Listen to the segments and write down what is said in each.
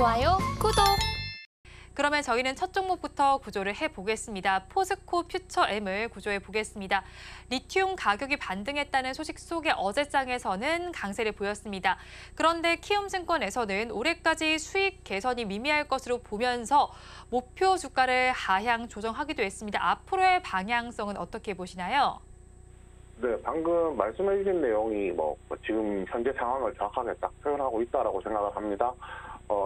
좋아요, 구독! 그러면 저희는 첫 종목부터 구조를 해보겠습니다. 포스코 퓨처M을 구조해 보겠습니다. 리튬 가격이 반등했다는 소식 속에 어제장에서는 강세를 보였습니다. 그런데 키움증권에서는 올해까지 수익 개선이 미미할 것으로 보면서 목표 주가를 하향 조정하기도 했습니다. 앞으로의 방향성은 어떻게 보시나요? 네, 방금 말씀해 주신 내용이 지금 현재 상황을 정확하게 딱 표현하고 있다라고 생각을 합니다.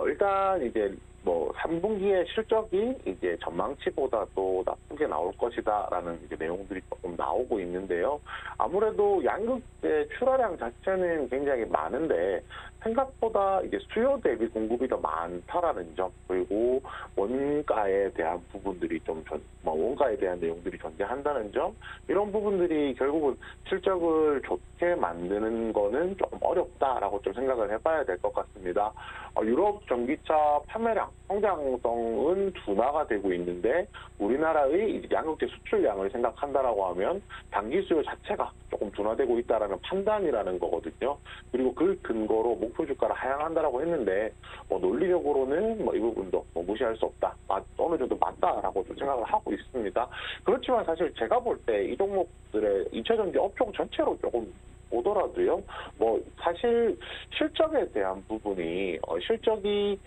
일단 이제 3분기의 실적이 이제 전망치보다도 나쁘게 나올 것이다라는 이제 내용들이 조금 나오고 있는데요. 아무래도 양극재 출하량 자체는 굉장히 많은데 생각보다 이제 수요 대비 공급이 더 많다라는 점, 그리고 원가에 대한 부분들이 원가에 대한 내용들이 존재한다는 점, 이런 부분들이 결국은 실적을 좋게 만드는 거는 조금 어렵다라고 좀 생각을 해봐야 될 것 같습니다. 유럽 전기차 판매량 성장성은 둔화가 되고 있는데 우리나라의 양극재 수출량을 생각한다라고 하면 단기 수요 자체가 조금 둔화되고 있다라는 판단이라는 거거든요. 그리고 그 근거로 목표 주가를 하향한다라고 했는데 논리적으로는 이 부분도 무시할 수 없다. 어느 정도 맞다라고 좀 생각을 하고 있습니다. 그렇지만 사실 제가 볼 때 이 종목들의 2차 전지 업종 전체로 조금 보더라도요. 사실 실적에 대한 부분이 실적이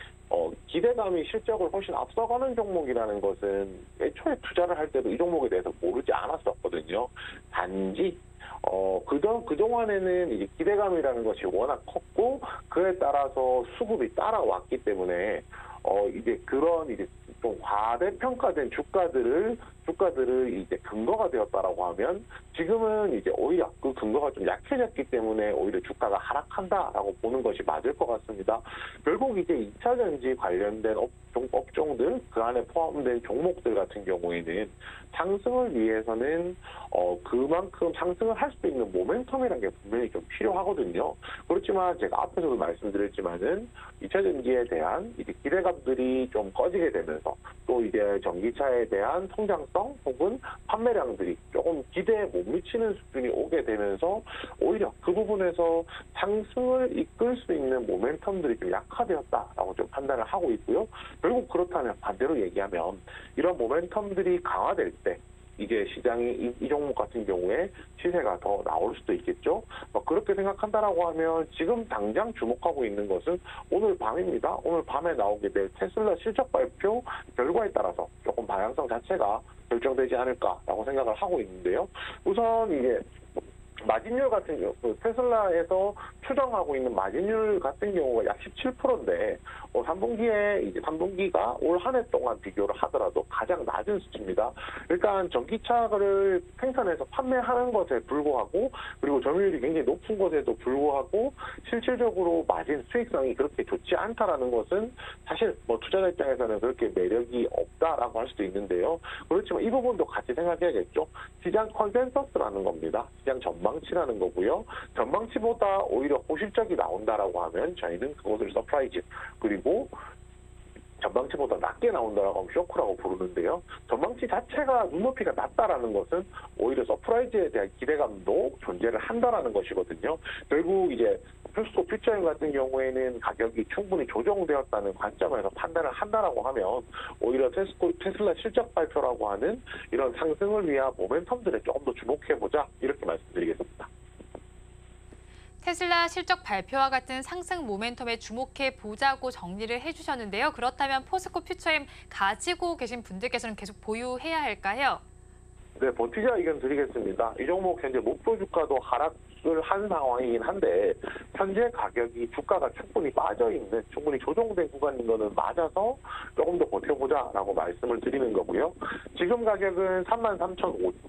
기대감이 실적을 훨씬 앞서가는 종목이라는 것은 애초에 투자를 할 때도 이 종목에 대해서 모르지 않았었거든요. 단지 그동안에는 이제 기대감이라는 것이 워낙 컸고 그에 따라서 수급이 따라왔기 때문에 이제 그런 이제 좀 과대평가된 주가들을 이제 근거가 되었다라고 하면 지금은 이제 오히려 그 근거가 좀 약해졌기 때문에 오히려 주가가 하락한다라고 보는 것이 맞을 것 같습니다. 결국 이제 2차 전지 관련된 업종들, 그 안에 포함된 종목들 같은 경우에는 상승을 위해서는 그만큼 상승을 할 수 있는 모멘텀이라는 게 분명히 좀 필요하거든요. 그렇지만 제가 앞에서도 말씀드렸지만은 2차 전지에 대한 이제 기대감들이 좀 꺼지게 되면서 또 이제 전기차에 대한 성장성 혹은 판매량들이 조금 기대에 못 미치는 수준이 오게 되면서 오히려 그 부분에서 상승을 이끌 수 있는 모멘텀들이 좀 약화되었다라고 좀 판단을 하고 있고요. 결국 그렇다면 반대로 얘기하면 이런 모멘텀들이 강화될 때 이게 시장이 이 종목 같은 경우에 시세가 더 나올 수도 있겠죠. 그렇게 생각한다라고 하면 지금 당장 주목하고 있는 것은 오늘 밤입니다. 오늘 밤에 나오게 될 테슬라 실적 발표 결과에 따라서 조금 방향성 자체가 결정되지 않을까라고 생각을 하고 있는데요. 우선 이게 마진율 같은 경우, 테슬라에서 추정하고 있는 마진율 같은 경우가 약 17%인데, 3분기가 올 한 해 동안 비교를 하더라도 가장 낮은 수치입니다. 일단 전기차를 생산해서 판매하는 것에 불구하고, 그리고 점유율이 굉장히 높은 것에도 불구하고, 실질적으로 마진 수익성이 그렇게 좋지 않다라는 것은 사실 투자자 입장에서는 그렇게 매력이 없다라고 할 수도 있는데요. 그렇지만 이 부분도 같이 생각해야겠죠. 시장 컨센서스라는 겁니다. 시장 전망치라는 거고요. 전망치보다 오히려 호실적이 나온다라고 하면 저희는 그것을 서프라이즈, 그리고 전망치보다 낮게 나온다라고 하면 쇼크라고 부르는데요. 전망치 자체가 눈높이가 낮다라는 것은 오히려 서프라이즈에 대한 기대감도 존재를 한다라는 것이거든요. 결국 이제 포스코 퓨처엠 같은 경우에는 가격이 충분히 조정되었다는 관점에서 판단을 한다라고 하면 오히려 테슬라 실적 발표라고 하는 이런 상승을 위한 모멘텀들에 조금 더 주목해보자, 이렇게 말씀드리겠습니다. 테슬라 실적 발표와 같은 상승 모멘텀에 주목해 보자고 정리를 해주셨는데요. 그렇다면 포스코 퓨처엠 가지고 계신 분들께서는 계속 보유해야 할까요? 네, 버티자 의견 드리겠습니다. 이 종목 현재 목표 주가도 하락을 한 상황이긴 한데 현재 가격이 주가가 충분히 빠져있는, 충분히 조정된 구간인 거는 맞아서 조금 더 버텨보자라고 말씀을 드리는 거고요. 지금 가격은 33만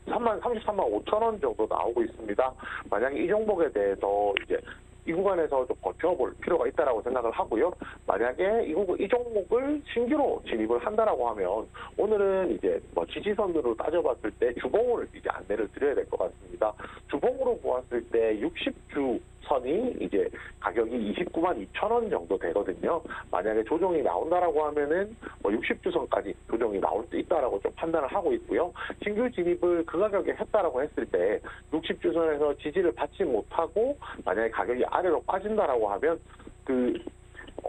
5천 원 정도 나오고 있습니다. 만약에 이 종목에 대해서 이제 이 구간에서 좀 버텨볼 필요가 있다라고 생각을 하고요. 만약에 이 종목을 신규로 진입을 한다라고 하면 오늘은 이제 지지선으로 따져봤을 때 주봉을 이제 안내를 드려야 될 것 같습니다. 주봉으로 보았을 때 60주 선이 이제 가격이 29만 2천 원 정도 되거든요. 만약에 조정이 나온다라고 하면은 60주선까지 조정이 나올 수 있다라고 좀 판단을 하고 있고요. 신규 진입을 그 가격에 했다라고 했을 때 60주선에서 지지를 받지 못하고 만약에 가격이 아래로 빠진다라고 하면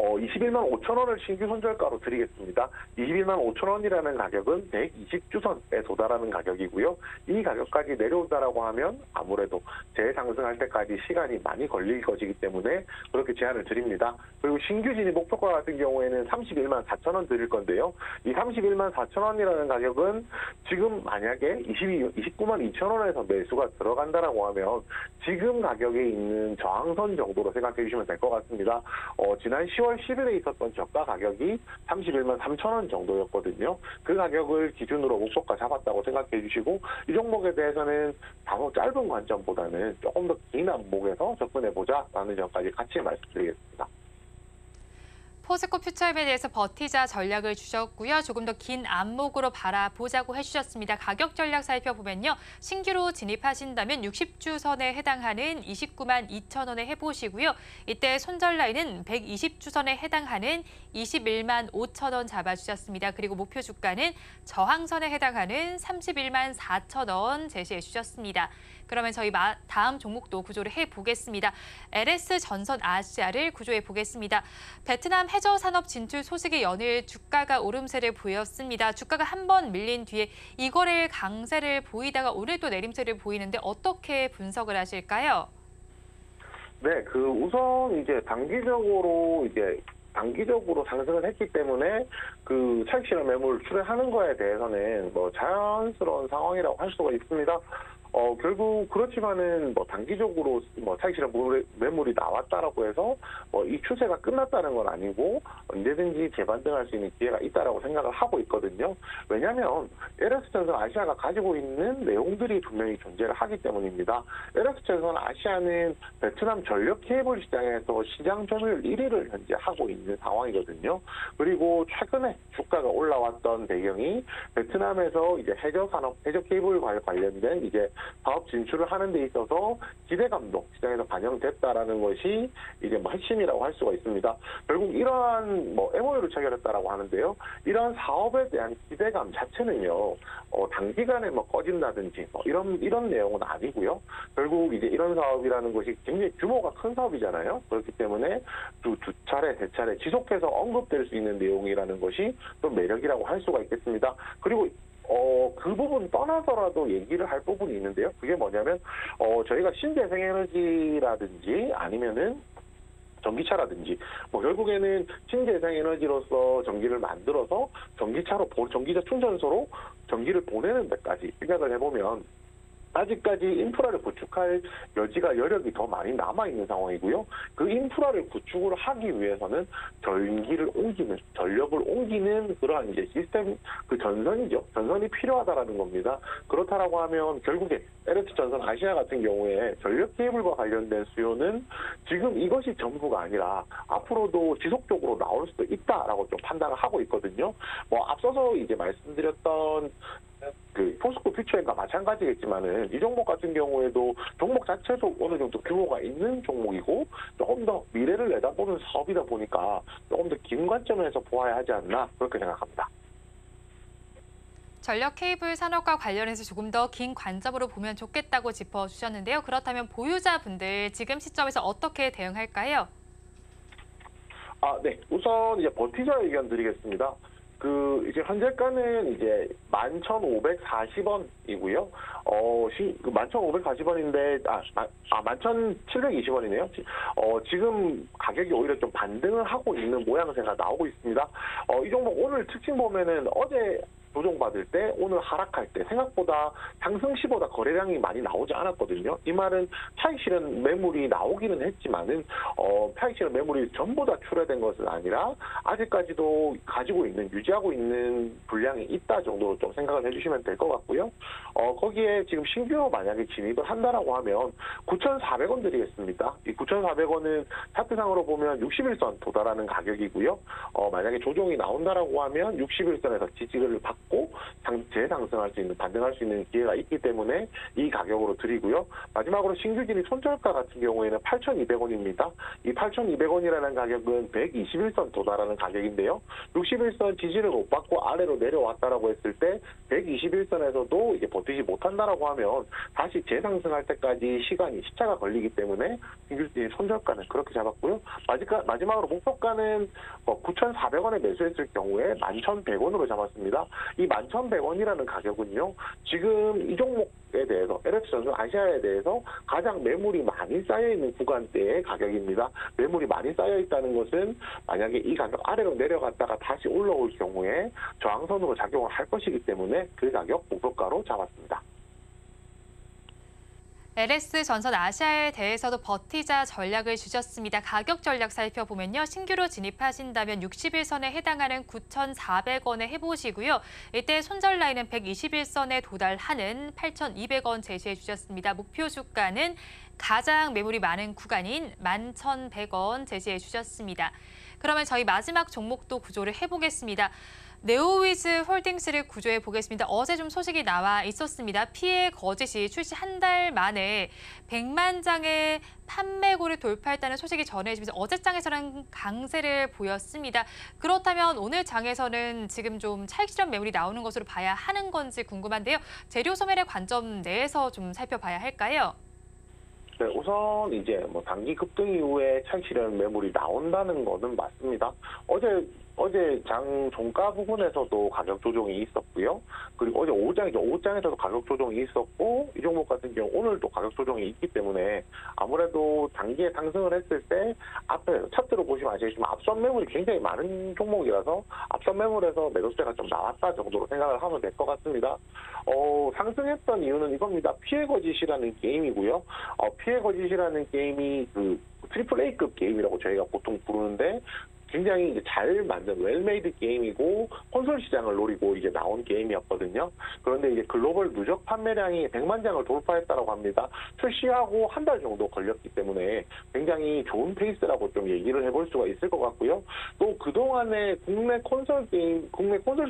21만 5천 원을 신규 손절가로 드리겠습니다. 21만 5천 원이라는 가격은 120주선에 도달하는 가격이고요. 이 가격까지 내려온다라고 하면 아무래도 재상승할 때까지 시간이 많이 걸릴 것이기 때문에 그렇게 제안을 드립니다. 그리고 신규 진입 목표가 같은 경우에는 31만 4천 원 드릴 건데요. 이 31만 4천 원이라는 가격은 지금 만약에 29만 2천 원에서 매수가 들어간다라고 하면 지금 가격에 있는 저항선 정도로 생각해 주시면 될 것 같습니다. 지난 10월 10일에 있었던 저가 가격이 31만 3천 원 정도였거든요. 그 가격을 기준으로 목표가 잡았다고 생각해 주시고 이 종목에 대해서는 다소 짧은 관점보다는 조금 더 긴 안목에서 접근해보자라는 점까지 같이 말씀드리겠습니다. 포스코 퓨처엠에 대해서 버티자 전략을 주셨고요. 조금 더 긴 안목으로 바라보자고 해주셨습니다. 가격 전략 살펴보면요. 신규로 진입하신다면 60주선에 해당하는 29만 2천 원에 해보시고요. 이때 손절 라인은 120주선에 해당하는 21만 5천 원 잡아주셨습니다. 그리고 목표 주가는 저항선에 해당하는 31만 4천 원 제시해 주셨습니다. 그러면 저희 다음 종목도 구조를 해보겠습니다. LS 전선 아시아를 구조해 보겠습니다. 베트남 해저 산업 진출 소식에 연일 주가가 오름세를 보였습니다. 주가가 한 번 밀린 뒤에 이거래일 강세를 보이다가 오늘 또 내림세를 보이는데 어떻게 분석을 하실까요? 네, 우선 이제 단기적으로 상승을 했기 때문에 그 차익 실현 매물 출회하는 거에 대해서는 뭐 자연스러운 상황이라고 할 수가 있습니다. 결국 그렇지만은 뭐 단기적으로 뭐 차익 실현 매물이 나왔다라고 해서 이 추세가 끝났다는 건 아니고 언제든지 재반등할 수 있는 기회가 있다라고 생각을 하고 있거든요. 왜냐하면 LS전선 아시아가 가지고 있는 내용들이 분명히 존재를 하기 때문입니다. LS전선 아시아는 베트남 전력 케이블 시장에서 시장 점유율 1위를 현재 하고 있는 상황이거든요. 그리고 최근에 주가가 올라왔던 배경이 베트남에서 이제 해저 케이블과 관련된 이제 사업 진출을 하는 데 있어서 기대감도 시장에서 반영됐다라는 것이 이제 뭐 핵심이라고 할 수가 있습니다. 결국 이러한 MOU를 체결했다라고 하는데요. 이러한 사업에 대한 기대감 자체는요, 단기간에 꺼진다든지 이런 내용은 아니고요. 결국 이제 이런 사업이라는 것이 굉장히 규모가 큰 사업이잖아요. 그렇기 때문에 두 차례, 세 차례 지속해서 언급될 수 있는 내용이라는 것이 또 매력이라고 할 수가 있겠습니다. 그리고 그 부분 떠나서라도 얘기를 할 부분이 있는데요. 그게 뭐냐면, 저희가 신재생에너지라든지 아니면은 전기차라든지, 결국에는 신재생에너지로서 전기를 만들어서 전기차 충전소로 전기를 보내는 데까지 생각을 해보면, 아직까지 인프라를 구축할 여력이 더 많이 남아있는 상황이고요. 그 인프라를 구축을 하기 위해서는 전력을 옮기는 그러한 이제 시스템, 전선이 필요하다라는 겁니다. 그렇다라고 하면 결국에 LS 전선 아시아 같은 경우에 전력 케이블과 관련된 수요는 지금 이것이 전부가 아니라 앞으로도 지속적으로 나올 수도 있다라고 좀 판단을 하고 있거든요. 앞서서 이제 말씀드렸던 포스코 퓨처엠과 마찬가지겠지만은 이 종목 같은 경우에도 종목 자체도 어느 정도 규모가 있는 종목이고 조금 더 미래를 내다보는 사업이다 보니까 조금 더 긴 관점에서 보아야 하지 않나 그렇게 생각합니다. 전력 케이블 산업과 관련해서 조금 더 긴 관점으로 보면 좋겠다고 짚어주셨는데요. 그렇다면 보유자분들 지금 시점에서 어떻게 대응할까요? 네. 우선 이제 버티자 의견 드리겠습니다. 이제 현재가는 이제 11,540원이고요. 11,540원인데, 11,720원이네요. 지금 가격이 오히려 좀 반등을 하고 있는 모양새가 나오고 있습니다. 이 종목 오늘 특징 보면은 어제 조정받을 때 오늘 하락할 때 생각보다 상승 시보다 거래량이 많이 나오지 않았거든요. 이 말은 차익 실현 매물이 나오기는 했지만은 차익 실현 매물이 전부 다 출회된 것은 아니라 아직까지도 유지하고 있는 분량이 있다 정도로 좀 생각을 해주시면 될 것 같고요. 거기에 지금 신규로 만약에 진입을 한다라고 하면 9,400원 드리겠습니다. 이 9,400원은 차트상으로 보면 61선 도달하는 가격이고요. 만약에 조정이 나온다라고 하면 61선에서 지지를 받고 받고 재상승할 수 있는, 반등할 수 있는 기회가 있기 때문에 이 가격으로 드리고요. 마지막으로 신규 진입 손절가 같은 경우에는 8,200원입니다. 이 8,200원이라는 가격은 121선 도달하는 가격인데요. 61선 지지를 못 받고 아래로 내려왔다라고 했을 때 121선에서도 이제 버티지 못한다라고 하면 다시 재상승할 때까지 시차가 걸리기 때문에 신규 진입 손절가는 그렇게 잡았고요. 마지막으로 목표가는 9,400원에 매수했을 경우에 11,100원으로 잡았습니다. 이 11,100원이라는 가격은요, 지금 이 종목에 대해서, LS전선 아시아에 대해서 가장 매물이 많이 쌓여있는 구간대의 가격입니다. 매물이 많이 쌓여있다는 것은 만약에 이 가격 아래로 내려갔다가 다시 올라올 경우에 저항선으로 작용을 할 것이기 때문에 그 가격 목표가로 잡았습니다. LS전선 아시아에 대해서도 버티자 전략을 주셨습니다. 가격 전략 살펴보면요. 신규로 진입하신다면 61선에 해당하는 9,400원에 해보시고요. 이때 손절 라인은 121선에 도달하는 8,200원 제시해 주셨습니다. 목표 주가는 가장 매물이 많은 구간인 11,100원 제시해 주셨습니다. 그러면 저희 마지막 종목도 구조를 해보겠습니다. 네오위즈 홀딩스를 구조해 보겠습니다. 어제 좀 소식이 나와 있었습니다. 피해 거짓이 출시 한 달 만에 100만 장의 판매고를 돌파했다는 소식이 전해지면서 어제 장에서는 강세를 보였습니다. 그렇다면 오늘 장에서는 지금 좀 차익 실현 매물이 나오는 것으로 봐야 하는 건지 궁금한데요. 재료 소멸의 관점 내에서 좀 살펴봐야 할까요? 네, 우선 이제 단기 급등 이후에 차익 실현 매물이 나온다는 거는 맞습니다. 어제 장 종가 부분에서도 가격 조정이 있었고요. 그리고 어제 오후장에서도 가격 조정이 있었고, 이 종목 같은 경우 오늘도 가격 조정이 있기 때문에 아무래도 단기에 상승을 했을 때 앞에 차트로 보시면 아시겠지만 앞선 매물이 굉장히 많은 종목이라서 앞선 매물에서 매도세가 좀 나왔다 정도로 생각을 하면 될 것 같습니다. 상승했던 이유는 이겁니다. 피해 거짓이라는 게임이고요. 피해 거짓이라는 게임이 그 트리플 A급 게임이라고 저희가 보통 부르는데, 굉장히 이제 잘 만든 웰메이드 게임이고 콘솔 시장을 노리고 이제 나온 게임이었거든요. 그런데 이제 글로벌 누적 판매량이 100만 장을 돌파했다고 합니다. 출시하고 한 달 정도 걸렸기 때문에 굉장히 좋은 페이스라고 좀 얘기를 해볼 수가 있을 것 같고요. 또 그동안에 국내 콘솔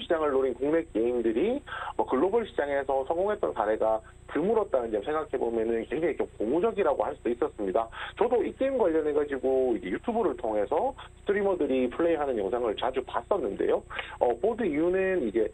시장을 노린 국내 게임들이 글로벌 시장에서 성공했던 사례가 드물었다는 점 생각해보면은 굉장히 좀 고무적이라고 할 수도 있었습니다. 저도 이 게임 관련해가지고 이제 유튜브를 통해서 스트리머들이 플레이하는 영상을 자주 봤었는데요. 보드 이유는 이제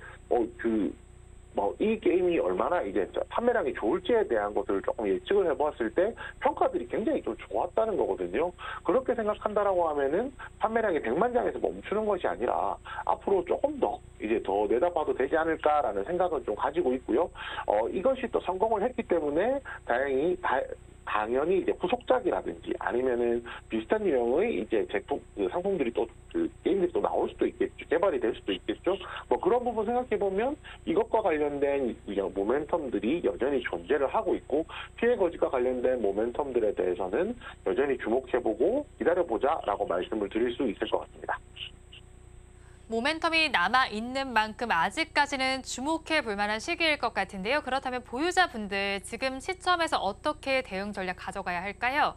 이 게임이 얼마나 이제 판매량이 좋을지에 대한 것을 조금 예측을 해보았을 때 평가들이 굉장히 좀 좋았다는 거거든요. 그렇게 생각한다라고 하면은 판매량이 100만 장에서 멈추는 것이 아니라 앞으로 조금 더 이제 더 내다봐도 되지 않을까라는 생각을 좀 가지고 있고요. 이것이 또 성공을 했기 때문에 당연히 이제 후속작이라든지 아니면은 비슷한 유형의 이제 제품, 상품들이 또 게임들이 또 나올 수도 있겠죠. 개발이 될 수도 있겠죠. 그런 부분 생각해 보면 이것과 관련된 모멘텀들이 여전히 존재를 하고 있고, 피해 거짓과 관련된 모멘텀들에 대해서는 여전히 주목해보고 기다려보자라고 말씀을 드릴 수 있을 것 같습니다. 모멘텀이 남아있는 만큼 아직까지는 주목해 볼 만한 시기일 것 같은데요. 그렇다면 보유자분들 지금 시점에서 어떻게 대응 전략 가져가야 할까요?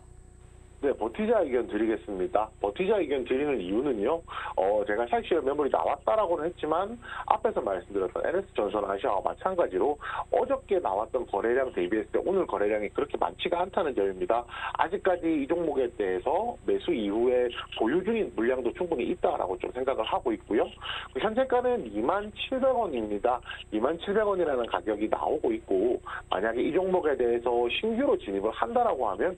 네, 버티자 의견 드리겠습니다. 버티자 의견 드리는 이유는요, 제가 차익 실현 매물이 나왔다라고는 했지만, 앞에서 말씀드렸던 LS전선 아시아와 마찬가지로 어저께 나왔던 거래량 대비했을 때 오늘 거래량이 그렇게 많지가 않다는 점입니다. 아직까지 이 종목에 대해서 매수 이후에 보유 중인 물량도 충분히 있다라고 좀 생각을 하고 있고요. 현재가는 27,000원입니다. 27,000원이라는 가격이 나오고 있고, 만약에 이 종목에 대해서 신규로 진입을 한다라고 하면,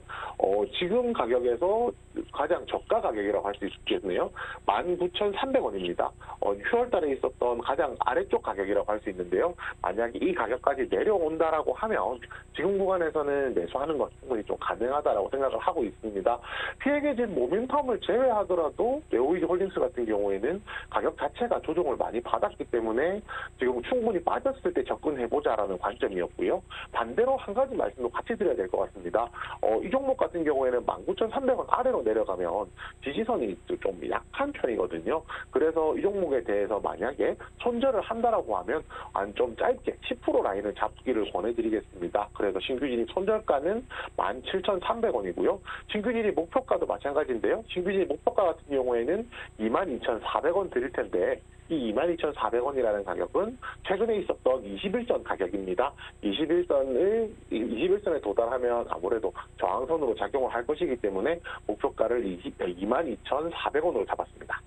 지금 가격에서 가장 저가 가격이라고 할 수 있겠네요. 19,300원입니다. 6월 달에 있었던 가장 아래쪽 가격이라고 할 수 있는데요. 만약에 이 가격까지 내려온다라고 하면 지금 구간에서는 매수하는 것 충분히 좀 가능하다라고 생각을 하고 있습니다. 피해 계진 모멘텀을 제외하더라도 네오위즈 홀딩스 같은 경우에는 가격 자체가 조정을 많이 받았기 때문에 지금 충분히 빠졌을 때 접근해보자라는 관점이었고요. 반대로 한 가지 말씀도 같이 드려야 될 것 같습니다. 이 종목 같은 경우에는 22,300원 아래로 내려가면 지지선이 좀 약한 편이거든요. 그래서 이 종목에 대해서 만약에 손절을 한다라고 하면 좀 짧게 10% 라인을 잡기를 권해드리겠습니다. 그래서 신규진입 손절가는 17,300원이고요. 신규진입 목표가도 마찬가지인데요. 신규진입 목표가 같은 경우에는 22,400원 드릴 텐데 이 22,400원이라는 가격은 최근에 있었던 21선 가격입니다. 21선에 도달하면 아무래도 저항선으로 작용을 할 것이기 때문에 목표가를 22,400원으로 잡았습니다.